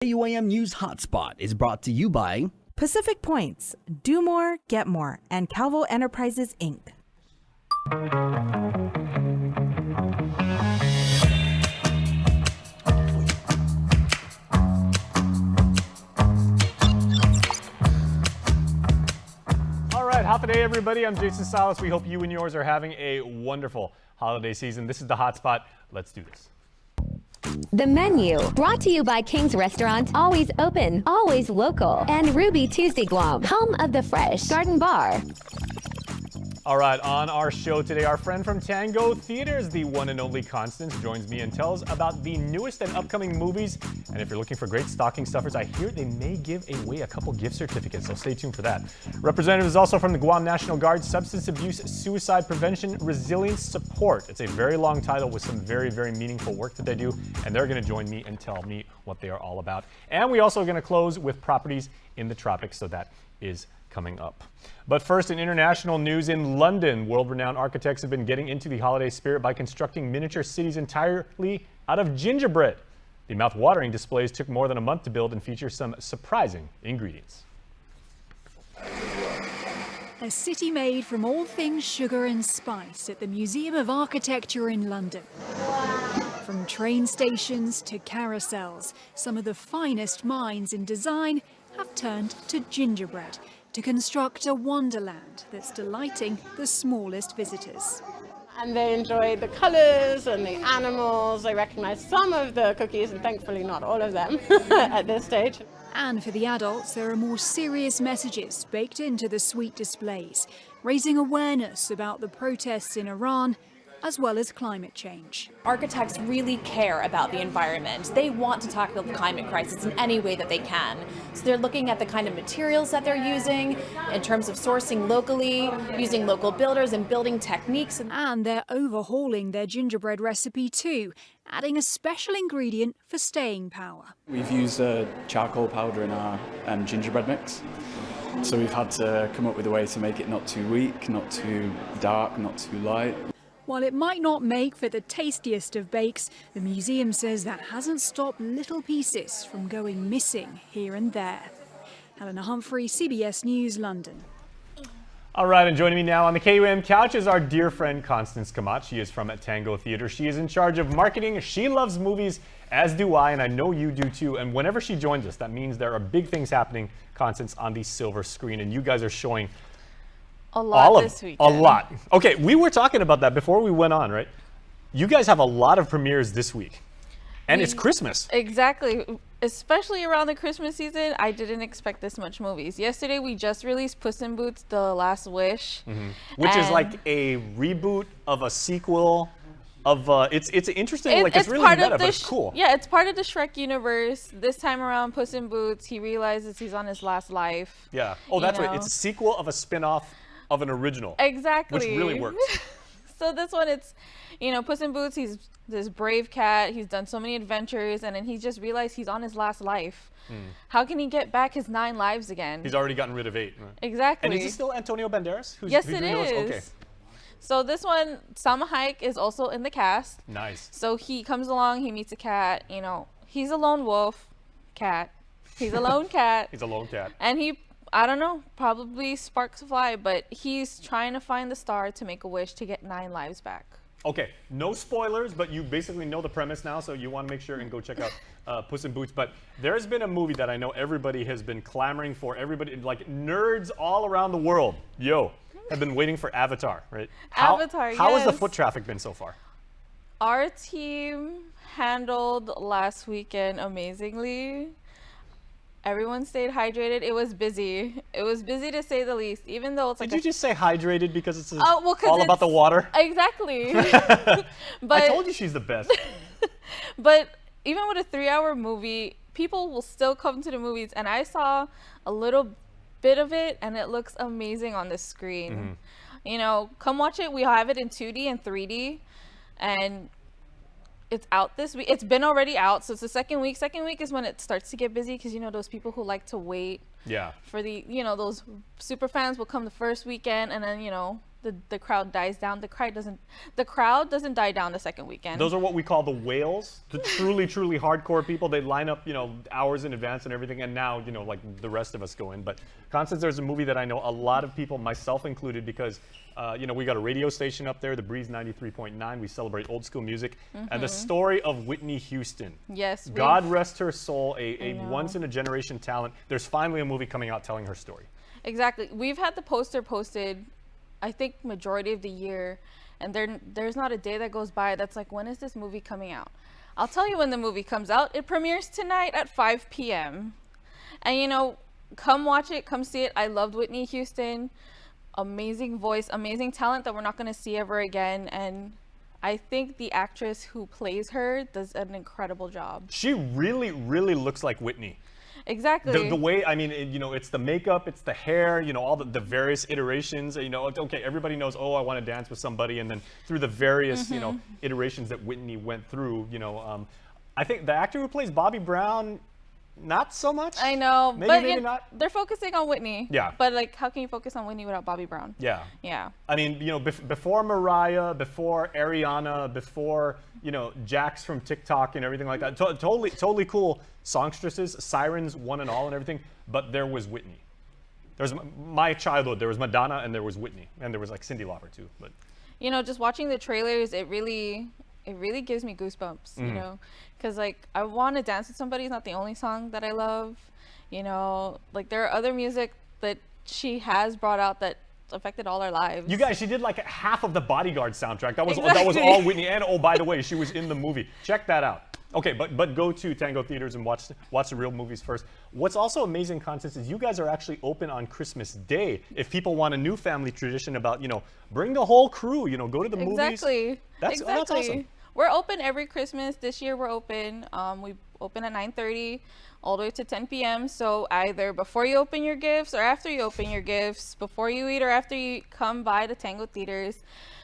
KUAM News Hotspot is brought to you by Pacific Points, Do More, Get More, and Calvo Enterprises, Inc. All right, half a day, everybody. I'm Jason Salas. We hope you and yours are having a wonderful holiday season. This is the Hotspot. Let's do this. The menu, brought to you by King's Restaurant, always open, always local, and Ruby Tuesday Guam, home of the Fresh Garden Bar. All right, on our show today, our friend from Tango Theaters, the one and only Constance, joins me and tells about the newest and upcoming movies. And if you're looking for great stocking stuffers, I hear they may give away a couple gift certificates, so stay tuned for that. Representatives also from the Guam National Guard, Substance Abuse, Suicide Prevention, Resilience Support. It's a very long title with some very, very meaningful work that they do, and they're going to join me and tell me what they are all about. And we also are going to close with properties in the tropics, so that is coming up. But first, in international news, in London, world-renowned architects have been getting into the holiday spirit by constructing miniature cities entirely out of gingerbread. The mouth-watering displays took more than a month to build and feature some surprising ingredients. A city made from all things sugar and spice at the Museum of Architecture in London. From train stations to carousels, some of the finest minds in design have turned to gingerbread to construct a wonderland that's delighting the smallest visitors. And they enjoy the colors and the animals. They recognize some of the cookies and thankfully not all of them at this stage. And for the adults, there are more serious messages baked into the sweet displays, raising awareness about the protests in Iran, as well as climate change. Architects really care about the environment. They want to tackle the climate crisis in any way that they can. So they're looking at the kind of materials that they're using in terms of sourcing locally, using local builders and building techniques. And they're overhauling their gingerbread recipe too, adding a special ingredient for staying power. We've used charcoal powder in our gingerbread mix. So we've had to come up with a way to make it not too weak, not too dark, not too light. While it might not make for the tastiest of bakes, the museum says that hasn't stopped little pieces from going missing here and there. Helena Humphrey, CBS News, London. All right, and joining me now on the KUAM couch is our dear friend Constance Kamat. She is from Tango Theater. She is in charge of marketing. She loves movies, as do I, and I know you do too. And whenever she joins us, that means there are big things happening, Constance, on the silver screen. And you guys are showing a lot this weekend. A lot. Okay, we were talking about that before we went on, right? You guys have a lot of premieres this week. And it's Christmas. Exactly. Especially around the Christmas season, I didn't expect this much movies. Yesterday, we just released Puss in Boots: The Last Wish. Which is like a reboot of a sequel of, it's interesting, it's really meta, but it's cool. Yeah, it's part of the Shrek universe. This time around, Puss in Boots, he realizes he's on his last life. Yeah. Oh, that's right. It's a sequel of a spin-off of an original. Exactly. Which really works. So this one, it's, Puss in Boots, he's this brave cat. He's done so many adventures, and then he just realized he's on his last life. How can he get back his 9 lives again? He's already gotten rid of 8. Right? Exactly. And is it still Antonio Banderas? Yes, it is. Okay. So this one, Salma Hayek is also in the cast. Nice. So he comes along, he meets a cat, he's a lone wolf cat. He's a lone cat. He's a lone cat. And he, I don't know, probably sparks fly, but he's trying to find the star to make a wish to get 9 lives back. Okay, no spoilers, but you basically know the premise now, so you want to make sure and go check out Puss in Boots. But there's been a movie that I know everybody has been clamoring for. Everybody, like nerds all around the world, have been waiting for Avatar, right? Avatar, How has the foot traffic been so far? Our team handled last weekend amazingly. Everyone stayed hydrated. It was busy. It was busy to say the least, even though it's like. Did you just say hydrated because it's all about the water? Exactly. But I told you she's the best. But even with a 3-hour movie, people will still come to the movies, and I saw a little bit of it, and it looks amazing on the screen. Come watch it. We have it in 2D and 3D, and it's out this week. It's been already out, so it's the second week. Second week is when it starts to get busy because those people who like to wait. Yeah. For the those super fans will come the first weekend, and then the crowd dies down. The crowd doesn't die down the second weekend. Those are what we call the whales, the truly hardcore people. They line up, hours in advance and everything, and now, like the rest of us go in. But Constance, there's a movie that I know a lot of people, myself included, because we got a radio station up there, the Breeze 93.9. We celebrate old school music, and the story of Whitney Houston. Yes. God rest her soul, a once in a generation talent. There's finally a movie coming out telling her story. Exactly. We've had the poster posted, I think, majority of the year, and there's not a day that goes by that's like, when is this movie coming out? I'll tell you when the movie comes out. It premieres tonight at 5 p.m. And come watch it, come see it. I loved Whitney Houston. Amazing voice, amazing talent that we're not going to see ever again. And I think the actress who plays her does an incredible job. She really looks like Whitney. Exactly. The way, it's the makeup, it's the hair, all the various iterations. Okay, everybody knows, I want to dance with somebody. And then through the various, iterations that Whitney went through, I think the actor who plays Bobby Brown, not so much. I know, maybe not. They're focusing on Whitney. Yeah. But how can you focus on Whitney without Bobby Brown? Yeah. Yeah. Before Mariah, before Ariana, before Jax from TikTok and everything like that. Totally cool songstresses, sirens, one and all, and everything. But there was Whitney. There's my childhood. There was Madonna and there was Whitney, and there was Cyndi Lauper too. But just watching the trailers, it really gives me goosebumps. Because I Want to Dance with Somebody is not the only song that I love. There are other music that she has brought out that affected all our lives. You guys, she did half of the Bodyguard soundtrack. That was Exactly. all Whitney. And by the way, she was in the movie. Check that out. Okay, but go to Tango Theaters and watch the real movies first. What's also amazing, Constance, is you guys are actually open on Christmas Day. If people want a new family tradition about, bring the whole crew, go to the movies. Exactly. That's awesome. We're open every Christmas. This year we're open. We open at 9:30 all the way to 10 p.m. So either before you open your gifts or after you open your gifts, before you eat or after you come by the Tango Theaters,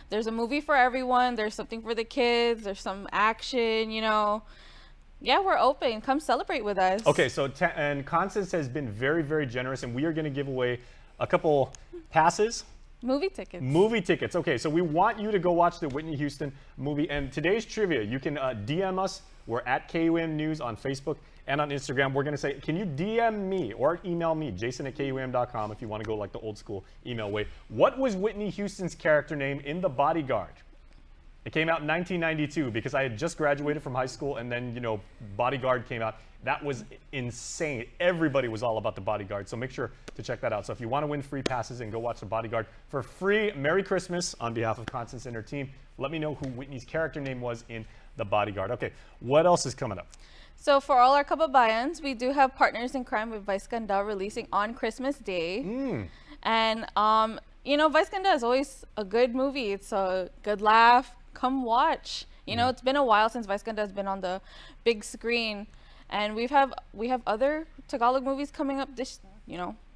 there's a movie for everyone. There's something for the kids. There's some action, Yeah, we're open. Come celebrate with us. Okay, so and Constance has been very generous, and we are going to give away a couple passes. Movie tickets. Movie tickets. Okay, so we want you to go watch the Whitney Houston movie. And today's trivia, you can DM us. We're at KUM News on Facebook and on Instagram. We're going to say, can you DM me or email me, jason@KUM.com, if you want to go the old school email way. What was Whitney Houston's character name in The Bodyguard? It came out in 1992 because I had just graduated from high school, and then, Bodyguard came out. That was insane. Everybody was all about The Bodyguard, so make sure to check that out. So if you want to win free passes and go watch The Bodyguard for free, Merry Christmas on behalf of Constance and her team. Let me know who Whitney's character name was in The Bodyguard. Okay, what else is coming up? So for all our Kababayans, we do have Partners in Crime with Vice Ganda releasing on Christmas Day. And, Vice Ganda is always a good movie. It's a good laugh. Come watch. It's been a while since Vice Ganda has been on the big screen. And we have other Tagalog movies coming up this,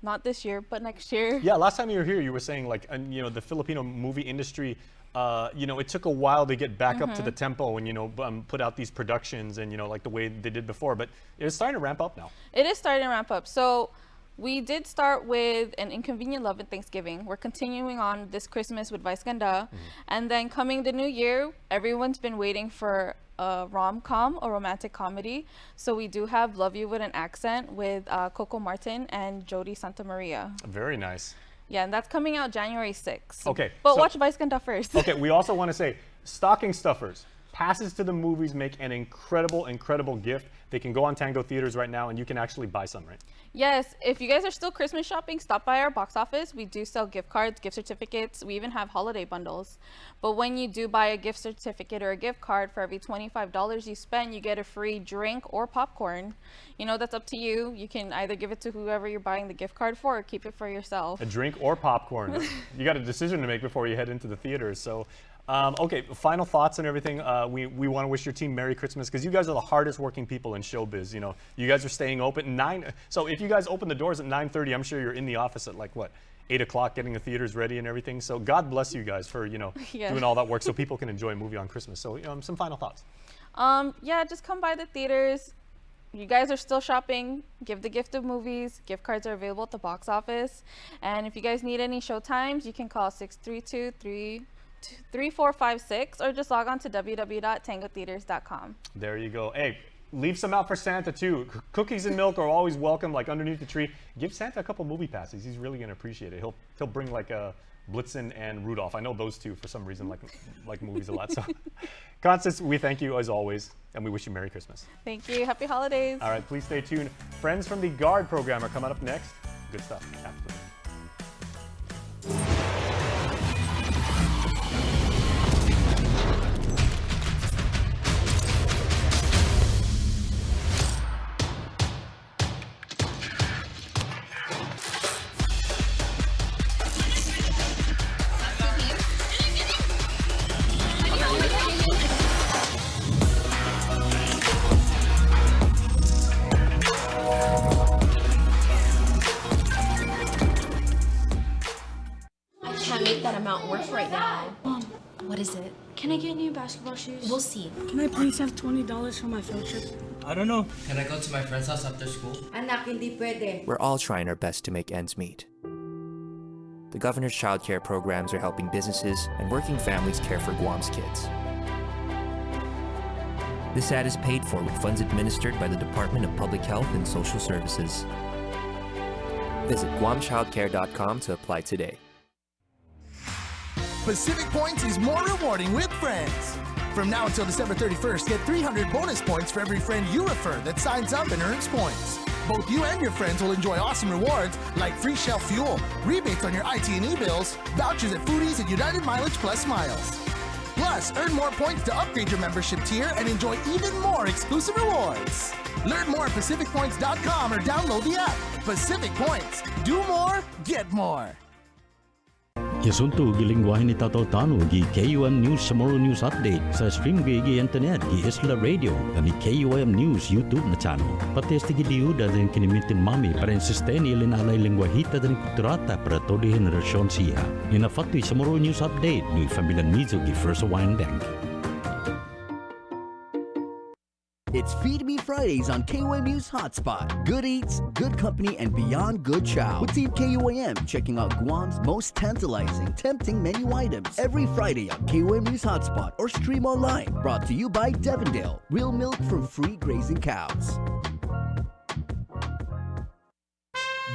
not this year, but next year. Yeah, last time you were here, you were saying the Filipino movie industry, it took a while to get back up to the tempo and put out these productions and the way they did before, but it's starting to ramp up now. It is starting to ramp up. So we did start with An Inconvenient Love and Thanksgiving. We're continuing on this Christmas with Vice Ganda, and then coming the new year, everyone's been waiting for a rom-com, a romantic comedy. So we do have Love You With an Accent with Coco Martin and Jody Santa Maria. Very nice. Yeah, and that's coming out January 6th. Okay. But watch Vice Ganda first. Okay, we also want to say, stocking stuffers. Passes to the movies make an incredible gift. They can go on Tango Theaters right now, and you can actually buy some, right? Yes, if you guys are still Christmas shopping, stop by our box office. We do sell gift cards, gift certificates. We even have holiday bundles. But when you do buy a gift certificate or a gift card, for every $25 you spend, you get a free drink or popcorn. That's up to you. You can either give it to whoever you're buying the gift card for or keep it for yourself. A drink or popcorn. You got a decision to make before you head into the theaters. So, okay, final thoughts and everything. We want to wish your team Merry Christmas because you guys are the hardest working people in showbiz. You guys are staying open 9. So if you guys open the doors at 9:30, I'm sure you're in the office at 8 o'clock getting the theaters ready and everything. So God bless you guys for doing all that work so people can enjoy a movie on Christmas. So some final thoughts. Yeah, just come by the theaters. you guys are still shopping, give the gift of movies. Gift cards are available at the box office. And if you guys need any show times, you can call 632-3456 or just log on to www.tangotheaters.com. There you go. Hey, leave some out for Santa too. Cookies and milk are always welcome, like underneath the tree. Give Santa a couple movie passes. He's really gonna appreciate it. He'll bring like a Blitzen and Rudolph. I know those two for some reason like movies a lot. So, Constance, we thank you as always, and we wish you Merry Christmas. Thank you. Happy holidays. All right, please stay tuned. Friends from the Guard program are coming up next. Good stuff. Absolutely. Amount work right now. Mom, what is it? can I get new basketball shoes? We'll see. Can I please have $20 for my field trip? I don't know. Can I go to my friend's house after school? Anak, hindi pwede. We're all trying our best to make ends meet. The governor's childcare programs are helping businesses and working families care for Guam's kids. This ad is paid for with funds administered by the Department of Public Health and Social Services. Visit guamchildcare.com to apply today. Pacific Points is more rewarding with friends. From now until December 31st, get 300 bonus points for every friend you refer that signs up and earns points. Both you and your friends will enjoy awesome rewards like free Shell fuel, rebates on your IT&E bills, vouchers at Foodies and United Mileage Plus miles. Plus, earn more points to upgrade your membership tier and enjoy even more exclusive rewards. Learn more at PacificPoints.com or download the app. Pacific Points. Do more, get more. Yasunto gilingwahin ni Tataw Tano gi KUM News Tomorrow News Update sa stream gi internet gi Isla Radio kami KUM News YouTube na channel. Pati esti gidiuda din kinimitin mami para insisteni ilinalay lingwahita din kulturata para todo henerasyon siya. Ninafatoy sa Tomorrow News Update ni Familian Mizo gi First Hawaiian Bank. It's Feed Me Fridays on KUM News Hotspot. Good eats, good company, and beyond good chow. With Team KUAM checking out Guam's most tantalizing, tempting menu items every Friday on KUM News Hotspot or stream online. Brought to you by Devondale, real milk from free grazing cows.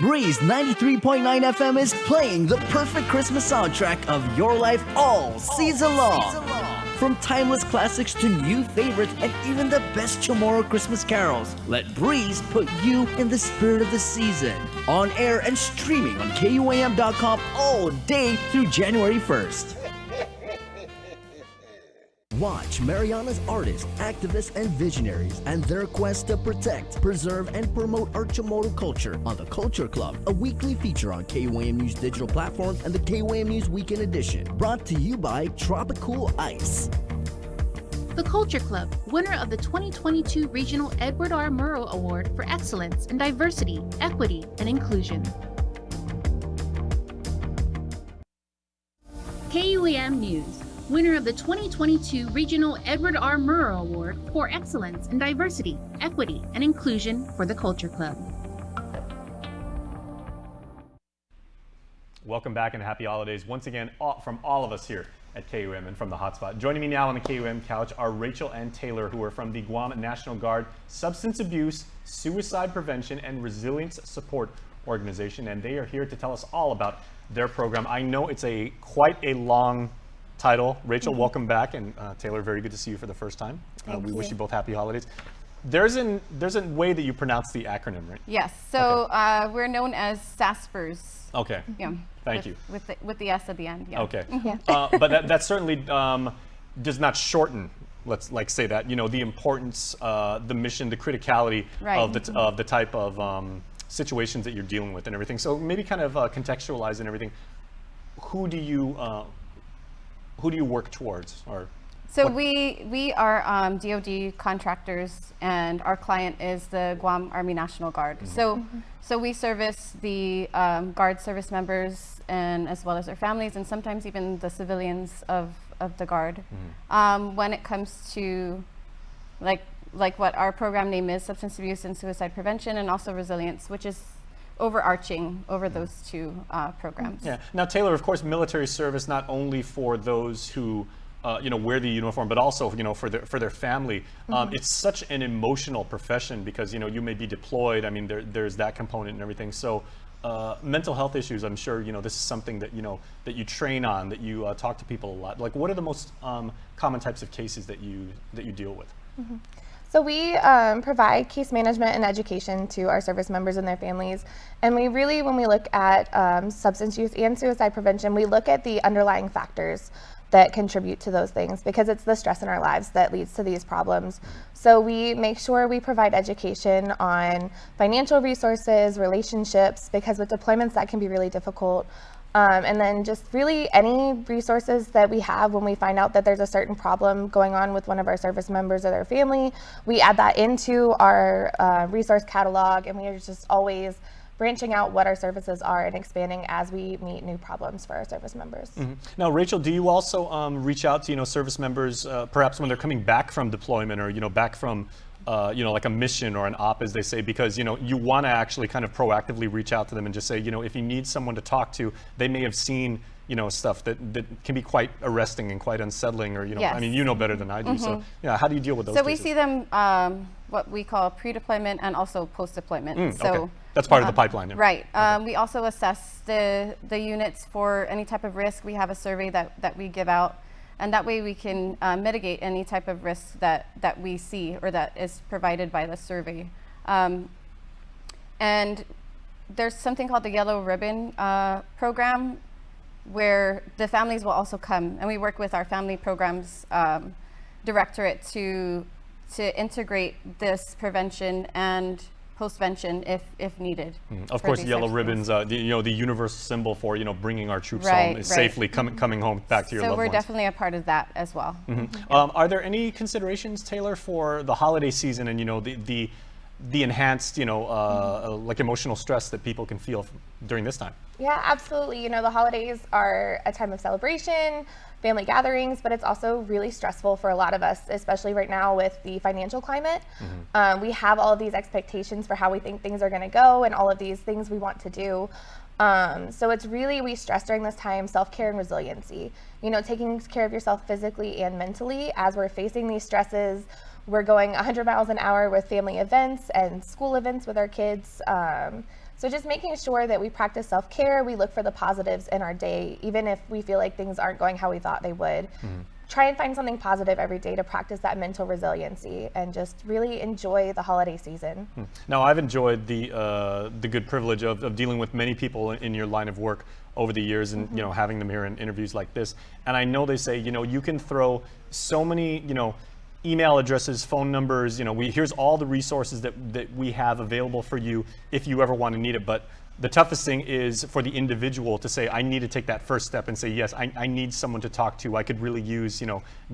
Breeze 93.9 FM is playing the perfect Christmas soundtrack of your life all season long. From timeless classics to new favorites and even the best Chamorro Christmas carols, let Breeze put you in the spirit of the season. On air and streaming on KUAM.com all day through January 1st. Watch Mariana's artists, activists, and visionaries and their quest to protect, preserve, and promote our Chamorro culture on The Culture Club, a weekly feature on KUAM News digital platforms and the KUAM News Weekend Edition. Brought to you by Tropicool Ice. The Culture Club, winner of the 2022 Regional Edward R. Murrow Award for Excellence in Diversity, Equity, and Inclusion. KUAM News, winner of the 2022 Regional Edward R. Murrow Award for Excellence in Diversity, Equity, and Inclusion for the Culture Club. Welcome back and happy holidays once again from all of us here at KUM and from the Hotspot. Joining me now on the KUM couch are Rachel and Taylor, who are from the Guam National Guard Substance Abuse, Suicide Prevention, and Resilience Support Organization, and they are here to tell us all about their program. I know it's quite a long title. Rachel, welcome back, and Taylor, very good to see you for the first time. We wish you both happy holidays. There's a way that you pronounce the acronym, right? Yes. So we're known as SASPERS. Okay. Yeah. Thank you. With the S at the end. Yeah. Okay. But that certainly does not shorten. Let's say that the importance, the mission, the criticality of the type of situations that you're dealing with and everything. So maybe kind of contextualize and everything. Who do you work towards, or? So we are DoD contractors, and our client is the Guam Army National Guard. Mm-hmm. So we service the Guard service members, and as well as their families, and sometimes even the civilians of the Guard. Mm-hmm. When it comes to like what our program name is, substance abuse and suicide prevention, and also resilience, which is overarching over those two programs. Yeah. Now, Taylor, of course, military service not only for those who wear the uniform, but also for their family. It's such an emotional profession because you may be deployed. I mean, there's that component and everything. So, mental health issues. I'm sure this is something that that you train on, that you talk to people a lot. Like, what are the most common types of cases that you deal with? So we provide case management and education to our service members and their families. And we really, when we look at substance use and suicide prevention, we look at the underlying factors that contribute to those things, because it's the stress in our lives that leads to these problems. So we make sure we provide education on financial resources, relationships, because with deployments that can be really difficult. And then just really any resources that we have when we find out that there's a certain problem going on with one of our service members or their family, we add that into our resource catalog, and we are just always branching out what our services are and expanding as we meet new problems for our service members. Now, Rachel, do you also reach out to service members perhaps when they're coming back from deployment or back from like a mission or an op, as they say, because you want to actually kind of proactively reach out to them and just say, if you need someone to talk to, they may have seen stuff that can be quite arresting and quite unsettling, or Yes. I mean, you know better than I do. So how do you deal with those So cases? we see them what we call pre-deployment and also post-deployment. So okay. That's part of the pipeline. Yeah. Right. We also assess the units for any type of risk. We have a survey that we give out, and that way we can mitigate any type of risk that we see or that is provided by the survey. And there's something called the Yellow Ribbon program, where the families will also come, and we work with our family programs directorate to integrate this prevention and postvention if needed. Of course, yellow ribbons, the universal symbol for bringing our troops Right, home right. safely, coming home back to your So loved we're ones. definitely a part of that as well. Are there any considerations, Taylor, for the holiday season and the enhanced like emotional stress that people can feel during this time? Yeah, absolutely. The holidays are a time of celebration, family gatherings, but it's also really stressful for a lot of us, especially right now with the financial climate. We have all of these expectations for how we think things are going to go and all of these things we want to do. So it's really, we stress during this time, self-care and resiliency. Taking care of yourself physically and mentally as we're facing these stresses. We're going 100 miles an hour with family events and school events with our kids. So just making sure that we practice self-care, we look for the positives in our day, even if we feel like things aren't going how we thought they would. Try and find something positive every day to practice that mental resiliency and just really enjoy the holiday season. Now, I've enjoyed the good privilege of dealing with many people in your line of work over the years, and having them here in interviews like this. And I know they say you can throw so many email addresses, phone numbers, here's all the resources that we have available for you if you ever want to need it. But the toughest thing is for the individual to say, I need to take that first step and say, yes, I need someone to talk to. I could really use,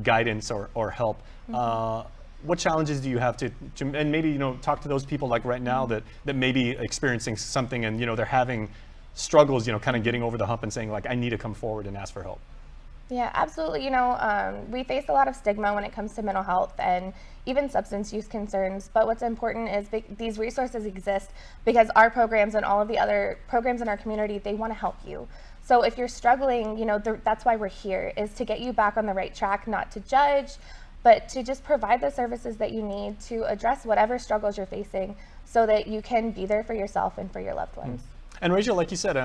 guidance or help. What challenges do you have to and maybe, talk to those people like right now that may be experiencing something and, they're having struggles, kind of getting over the hump and saying like, I need to come forward and ask for help. Yeah, absolutely. We face a lot of stigma when it comes to mental health and even substance use concerns. But what's important is these resources exist because our programs and all of the other programs in our community, they want to help you. So if you're struggling, that's why we're here, is to get you back on the right track, not to judge, but to just provide the services that you need to address whatever struggles you're facing so that you can be there for yourself and for your loved ones. And Rachel, like you said,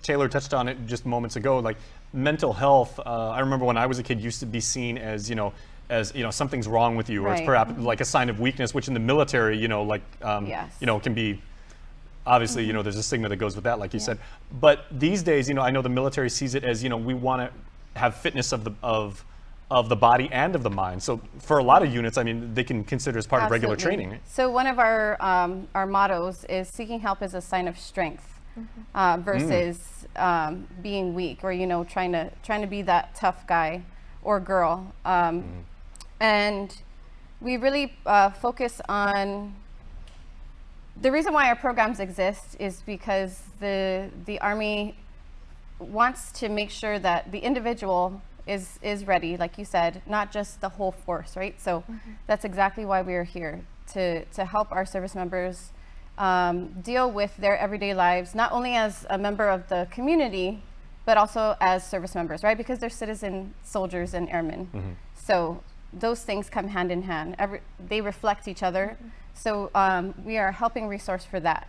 Taylor touched on it just moments ago, like mental health. I remember when I was a kid, used to be seen as, something's wrong with you, or it's Right. perhaps like a sign of weakness, which in the military, Yes. can be, obviously, there's a stigma that goes with that, like you said. But these days, I know the military sees it as, we want to have fitness of the body and of the mind. So for a lot of units, I mean, they can consider as part of regular Absolutely. training. So one of our mottos is seeking help is a sign of strength versus being weak, or trying to be that tough guy or girl. And we really focus on the reason why our programs exist is because the Army wants to make sure that the individual is ready, like you said, not just the whole force, right? So that's exactly why we are here, to help our service members deal with their everyday lives, not only as a member of the community, but also as service members, right? Because they're citizen soldiers and airmen. So those things come hand in hand. They reflect each other. So we are helping resource for that.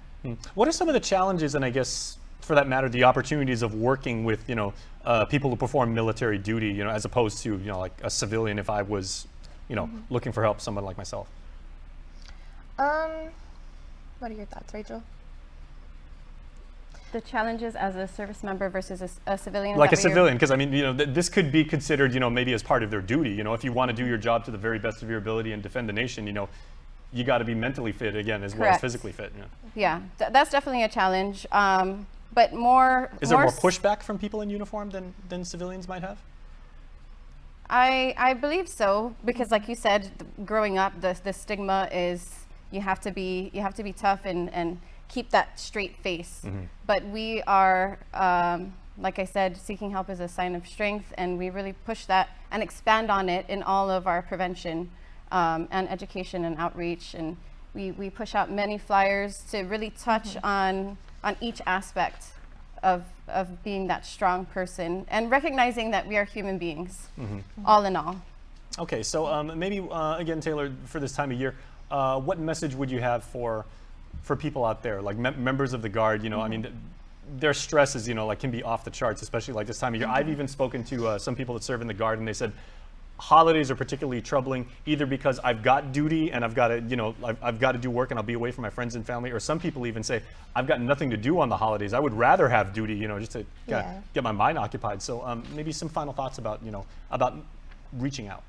What are some of the challenges, and I guess for that matter, the opportunities of working with, people who perform military duty, as opposed to, like a civilian if I was, looking for help, someone like myself? What are your thoughts, Rachel? The challenges as a service member versus a civilian? Like a civilian, because I mean, this could be considered, maybe as part of their duty. If you want to do your job to the very best of your ability and defend the nation, you got to be mentally fit again as well as physically fit. Yeah, that's definitely a challenge. But more. Is there more pushback from people in uniform than civilians might have? I believe so, because like you said, growing up, the stigma is you have to be tough and keep that straight face. But we are, like I said, seeking help is a sign of strength, and we really push that and expand on it in all of our prevention and education and outreach. And we push out many flyers to really touch on each aspect of being that strong person and recognizing that we are human beings, all in all. Okay, so maybe again, Taylor, for this time of year, what message would you have for people out there, like members of the Guard? I mean, their stresses, can be off the charts, especially like this time of year. I've even spoken to some people that serve in the Guard, and they said holidays are particularly troubling, either because I've got duty and I've got to, I've got to do work and I'll be away from my friends and family, or some people even say I've got nothing to do on the holidays. I would rather have duty, just to get my mind occupied. So maybe some final thoughts about, about reaching out.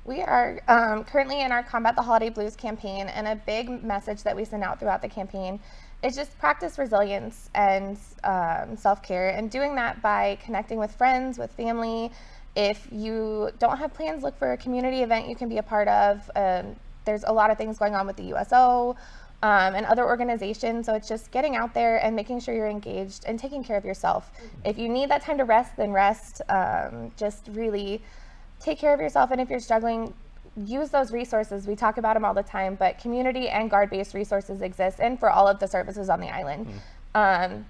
We are currently in our Combat the Holiday Blues campaign, and a big message that we send out throughout the campaign is just practice resilience and self-care, and doing that by connecting with friends, with family. If you don't have plans, look for a community event you can be a part of. There's a lot of things going on with the USO and other organizations, so it's just getting out there and making sure you're engaged and taking care of yourself. If you need that time to rest, then rest. Just really take care of yourself, and if you're struggling, use those resources. We talk about them all the time, but community and Guard-based resources exist, and for all of the services on the island.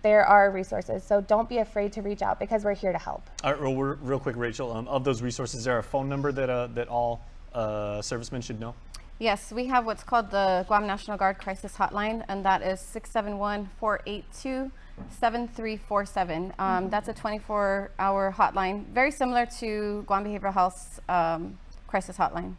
There are resources, so don't be afraid to reach out, because we're here to help. All right, real quick, Rachel, of those resources, is there a phone number that all servicemen should know? Yes, we have what's called the Guam National Guard Crisis Hotline, and that is 671-482-7347. That's a 24-hour hotline, very similar to Guam Behavioral Health's crisis hotline.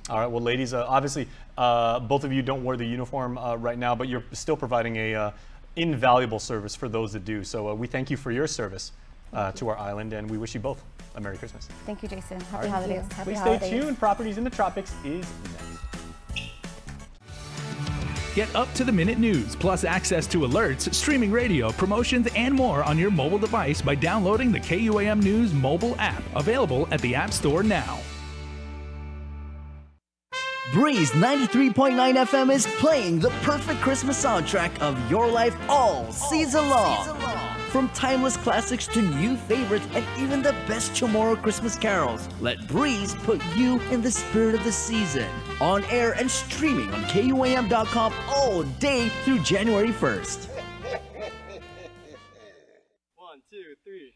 All right, well, ladies, obviously, both of you don't wear the uniform right now, but you're still providing a invaluable service for those that do. So we thank you for your service to our island, and we wish you both a Merry Christmas. Thank you, Jason. Happy holidays. Please stay tuned. Properties in the Tropics is next. Get up-to-the-minute news, plus access to alerts, streaming radio, promotions, and more on your mobile device by downloading the KUAM News mobile app, available at the App Store now. Breeze 93.9 FM is playing the perfect Christmas soundtrack of your life all season long. From timeless classics to new favorites and even the best Chamorro Christmas carols, let Breeze put you in the spirit of the season. On air and streaming on KUAM.com all day through January 1st. 1, 2, 3.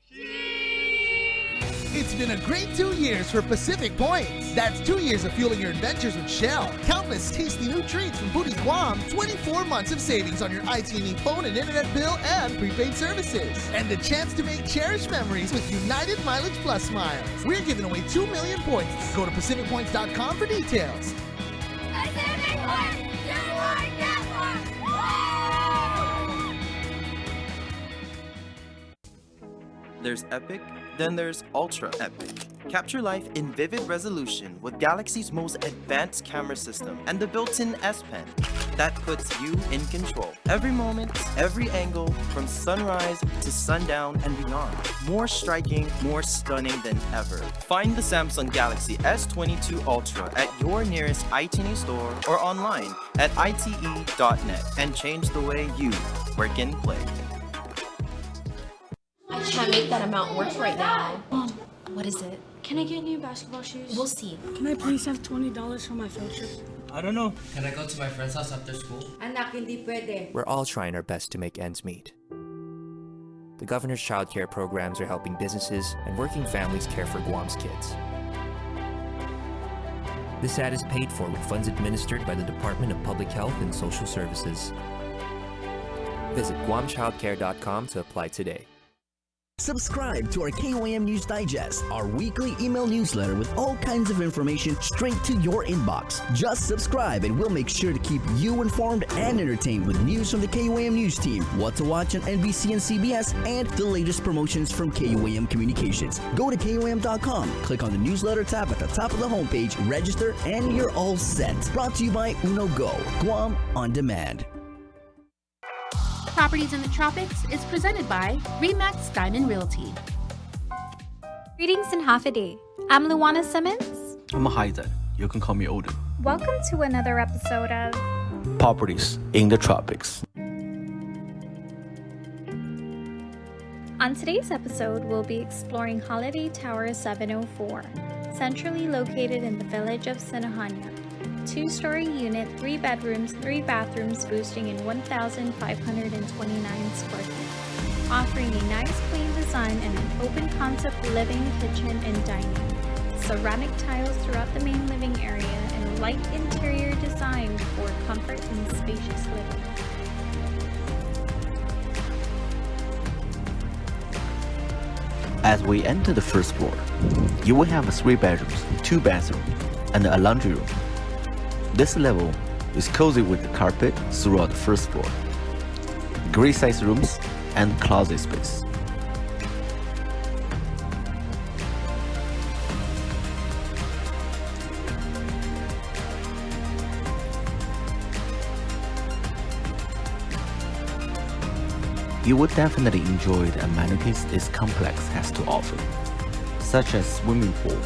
It's been a great 2 years for Pacific Points. That's 2 years of fueling your adventures with Shell. Countless tasty new treats from Foodies Guam. 24 months of savings on your IT&E phone and internet bill and prepaid services. And the chance to make cherished memories with United Mileage Plus miles. We're giving away 2 million points. Go to PacificPoints.com for details. Pacific Points! Do more, get more! There's epic, then there's ultra epic. Capture life in vivid resolution with Galaxy's most advanced camera system and the built-in S Pen that puts you in control. Every moment, every angle, from sunrise to sundown and beyond. More striking, more stunning than ever. Find the Samsung Galaxy S22 Ultra at your nearest ITE store or online at ite.net and change the way you work and play. I can't make that amount work right now. What is it? Can I get new basketball shoes? We'll see. Can I please have $20 for my field trip? I don't know. Can I go to my friend's house after school? Anak, hindi pwede. We're all trying our best to make ends meet. The governor's child care programs are helping businesses and working families care for Guam's kids. This ad is paid for with funds administered by the Department of Public Health and Social Services. Visit guamchildcare.com to apply today. Subscribe to our KOAM News Digest, our weekly email newsletter with all kinds of information straight to your inbox. Just subscribe and we'll make sure to keep you informed and entertained with news from the KOAM News team, what to watch on NBC and CBS, and the latest promotions from KOAM Communications. Go to KOAM.com, click on the newsletter tab at the top of the homepage, register, and you're all set. Brought to you by Uno Go, Guam On Demand. Properties in the Tropics is presented by RE/MAX Diamond Realty. Greetings and half a day. I'm Luana Simmons. I'm Haida. You can call me Odin. Welcome to another episode of Properties in the Tropics. On today's episode, we'll be exploring Holiday Tower 704, centrally located in the village of Sinahaña. 2-story unit, 3 bedrooms, 3 bathrooms, boosting in 1,529 square feet, offering a nice clean design and an open concept living, kitchen, and dining. Ceramic tiles throughout the main living area and light interior design for comfort and spacious living. As we enter the first floor, you will have 3 bedrooms, 2 bathrooms, and a laundry room. This level is cozy with the carpet throughout the first floor, great size rooms, and closet space. You will definitely enjoy the amenities this complex has to offer, such as swimming pool,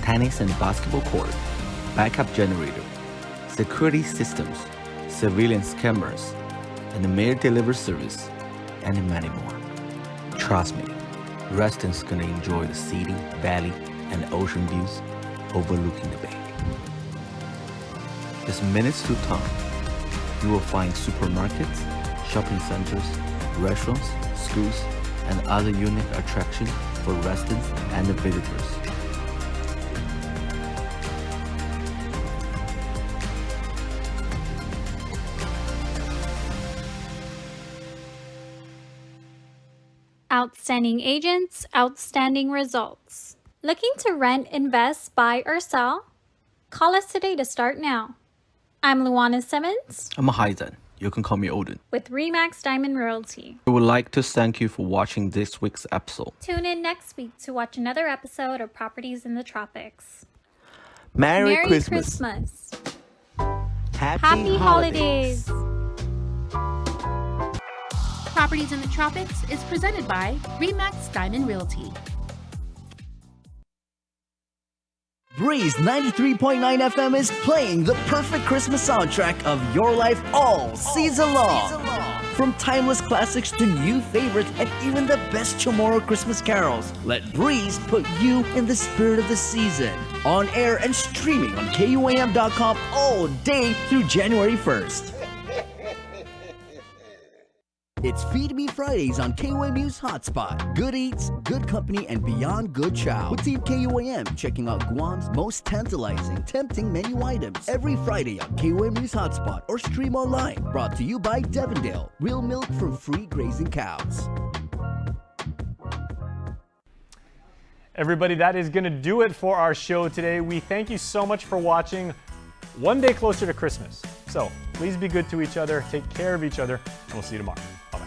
tennis and basketball court, backup generator, security systems, surveillance cameras, and mail delivery service, and many more. Trust me, residents gonna enjoy the city, valley, and ocean views overlooking the bay. Just minutes to town, you will find supermarkets, shopping centers, restaurants, schools, and other unique attractions for residents and visitors. Outstanding agents, outstanding results. Looking to rent, invest, buy, or sell? Call us today to start now. I'm Luana Simmons. I'm Haida. You can call me Odin. With RE/MAX Diamond Realty. We would like to thank you for watching this week's episode. Tune in next week to watch another episode of Properties in the Tropics. Merry Christmas. Christmas. Happy holidays. Properties in the Tropics is presented by RE/MAX Diamond Realty. Breeze 93.9 FM is playing the perfect Christmas soundtrack of your life all season long. From timeless classics to new favorites and even the best Chamorro Christmas carols, let Breeze put you in the spirit of the season. On air and streaming on KUAM.com all day through January 1st. It's Feed Me Fridays on KUAM News HotSpot. Good eats, good company, and beyond good chow. With Team KUAM checking out Guam's most tantalizing, tempting menu items every Friday on KUAM News HotSpot or stream online. Brought to you by Devondale, real milk from free grazing cows. Everybody, that is going to do it for our show today. We thank you so much for watching. One day closer to Christmas. So please be good to each other, take care of each other, and we'll see you tomorrow. Bye.